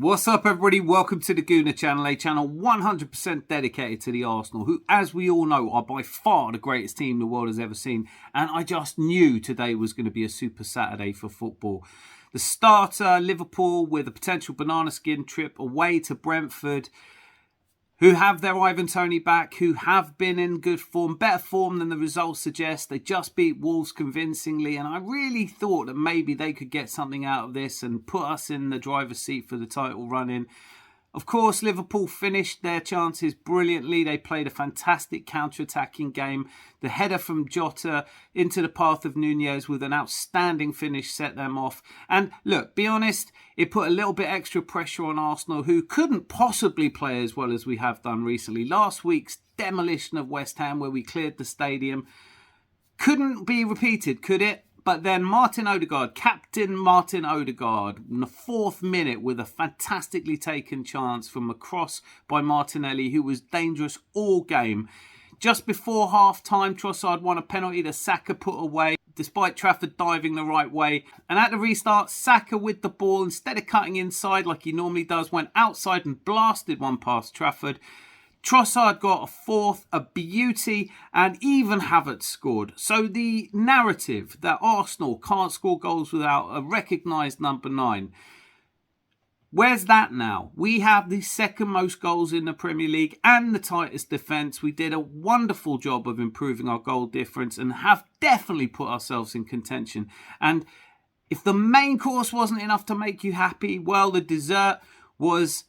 What's up, everybody? Welcome to the Gooner channel, a channel 100% dedicated to the Arsenal, who, as we all know, are by far the greatest team the world has ever seen. And I just knew today was going to be a super Saturday for football. The starter, Liverpool, with a potential banana skin trip away to Brentford, who have their Ivan Toney back, who have been in good form, better form than the results suggest. They just beat Wolves convincingly, and I really thought that maybe they could get something out of this and put us in the driver's seat for the title run-in. Of course, Liverpool finished their chances brilliantly. They played a fantastic counter-attacking game. The header from Jota into the path of Nunez with an outstanding finish set them off. And look, be honest, it put a little bit extra pressure on Arsenal, who couldn't possibly play as well as we have done recently. Last week's demolition of West Ham, where we cleared the stadium, couldn't be repeated, could it? But then Martin Odegaard, Captain Martin Odegaard, in the 4th minute with a fantastically taken chance from a cross by Martinelli, who was dangerous all game. Just before half-time, Trossard won a penalty that Saka put away, despite Trafford diving the right way. And at the restart, Saka with the ball, instead of cutting inside like he normally does, went outside and blasted one past Trafford. Trossard got a 4th, a beauty, and even Havertz scored. So the narrative that Arsenal can't score goals without a recognised number 9, where's that now? We have the second most goals in the Premier League and the tightest defence. We did a wonderful job of improving our goal difference and have definitely put ourselves in contention. And if the main course wasn't enough to make you happy, well, the dessert was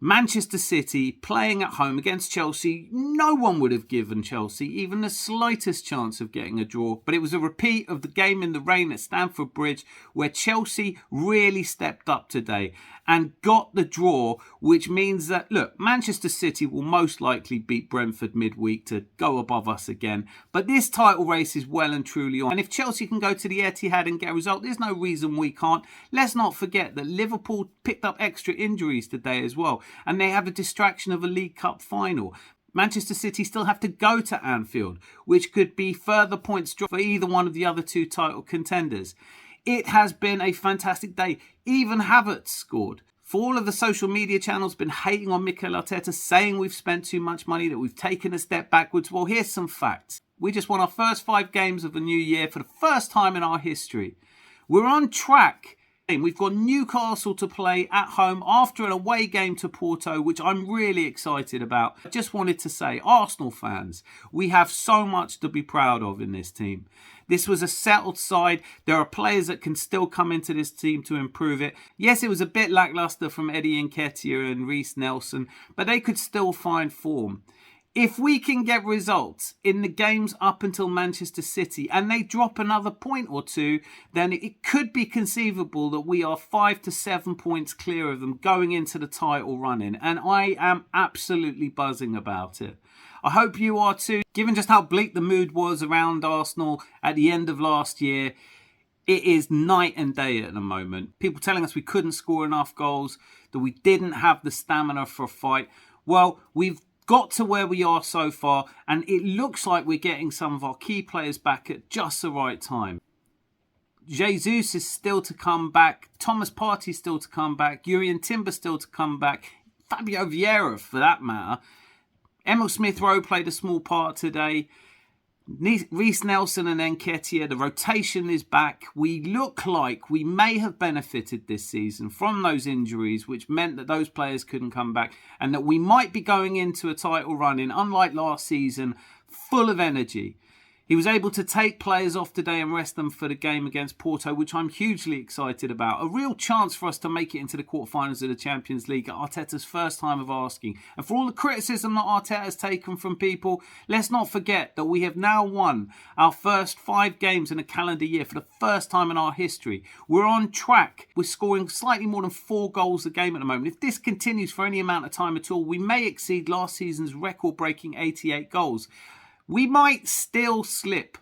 Manchester City playing at home against Chelsea. No one would have given Chelsea even the slightest chance of getting a draw. But it was a repeat of the game in the rain at Stamford Bridge, where Chelsea really stepped up today and got the draw, which means that, look, Manchester City will most likely beat Brentford midweek to go above us again. But this title race is well and truly on. And if Chelsea can go to the Etihad and get a result, there's no reason we can't. Let's not forget that Liverpool picked up extra injuries today as well, and they have a distraction of a League Cup final. Manchester City still have to go to Anfield, which could be further points for either one of the other two title contenders. It has been a fantastic day. Even Havertz scored. For all of the social media channels been hating on Mikel Arteta, saying we've spent too much money, that we've taken a step backwards. Well, here's some facts. We just won our first 5 games of the new year for the first time in our history. We're on track. We've got Newcastle to play at home after an away game to Porto, which I'm really excited about. I just wanted to say, Arsenal fans, we have so much to be proud of in this team. This was a settled side. There are players that can still come into this team to improve it. Yes, it was a bit lacklustre from Eddie Nketiah and Reiss Nelson, but they could still find form. If we can get results in the games up until Manchester City and they drop another point or two, then it could be conceivable that we are 5 to 7 points clear of them going into the title run-in. And I am absolutely buzzing about it. I hope you are too. Given just how bleak the mood was around Arsenal at the end of last year, it is night and day at the moment. People telling us we couldn't score enough goals, that we didn't have the stamina for a fight. Well, we've got to where we are so far, and it looks like we're getting some of our key players back at just the right time. Jesus is still to come back. Thomas Partey still to come back. Jurriën Timber still to come back. Fabio Vieira, for that matter. Emil Smith-Rowe played a small part today. Reiss Nelson and Nketiah, the rotation is back. We look like we may have benefited this season from those injuries, which meant that those players couldn't come back, and that we might be going into a title run-in, unlike last season, full of energy. He was able to take players off today and rest them for the game against Porto, which I'm hugely excited about. A real chance for us to make it into the quarterfinals of the Champions League at Arteta's first time of asking. And for all the criticism that Arteta has taken from people, let's not forget that we have now won our first 5 games in a calendar year for the first time in our history. We're on track. We're scoring slightly more than 4 goals a game at the moment. If this continues for any amount of time at all, we may exceed last season's record-breaking 88 goals. We might still slip.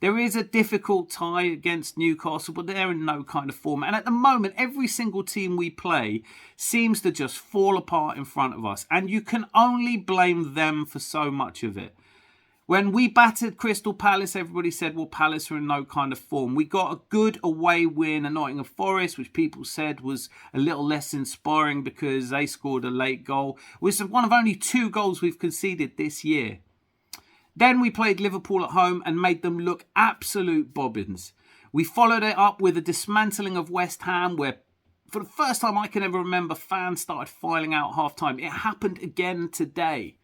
There is a difficult tie against Newcastle, but they're in no kind of form. And at the moment, every single team we play seems to just fall apart in front of us. And you can only blame them for so much of it. When we battered Crystal Palace, everybody said, well, Palace are in no kind of form. We got a good away win at Nottingham Forest, which people said was a little less inspiring because they scored a late goal. It was one of only 2 goals we've conceded this year. Then we played Liverpool at home and made them look absolute bobbins. We followed it up with a dismantling of West Ham where, for the first time I can ever remember, fans started filing out half-time. It happened again today.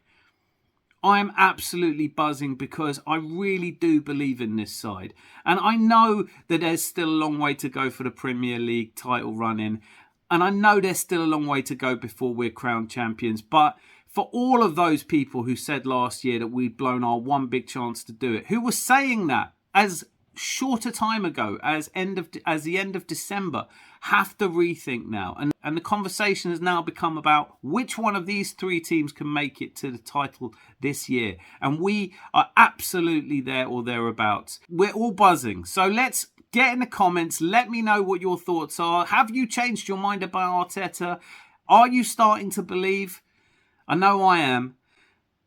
I'm absolutely buzzing because I really do believe in this side. And I know that there's still a long way to go for the Premier League title run-in. And I know there's still a long way to go before we're crowned champions. But for all of those people who said last year that we'd blown our one big chance to do it, who were saying that as short a time ago as the end of December, have to rethink now. And the conversation has now become about which one of these 3 teams can make it to the title this year. And we are absolutely there or thereabouts. We're all buzzing. So let's get in the comments. Let me know what your thoughts are. Have you changed your mind about Arteta? Are you starting to believe? I know I am.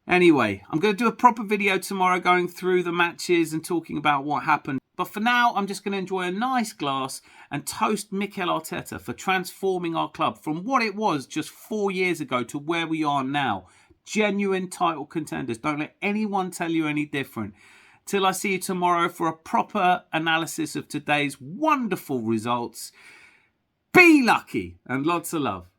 Anyway, I'm going to do a proper video tomorrow going through the matches and talking about what happened. But for now, I'm just going to enjoy a nice glass and toast Mikel Arteta for transforming our club from what it was just 4 years ago to where we are now. Genuine title contenders. Don't let anyone tell you any different. Till I see you tomorrow for a proper analysis of today's wonderful results. Be lucky and lots of love.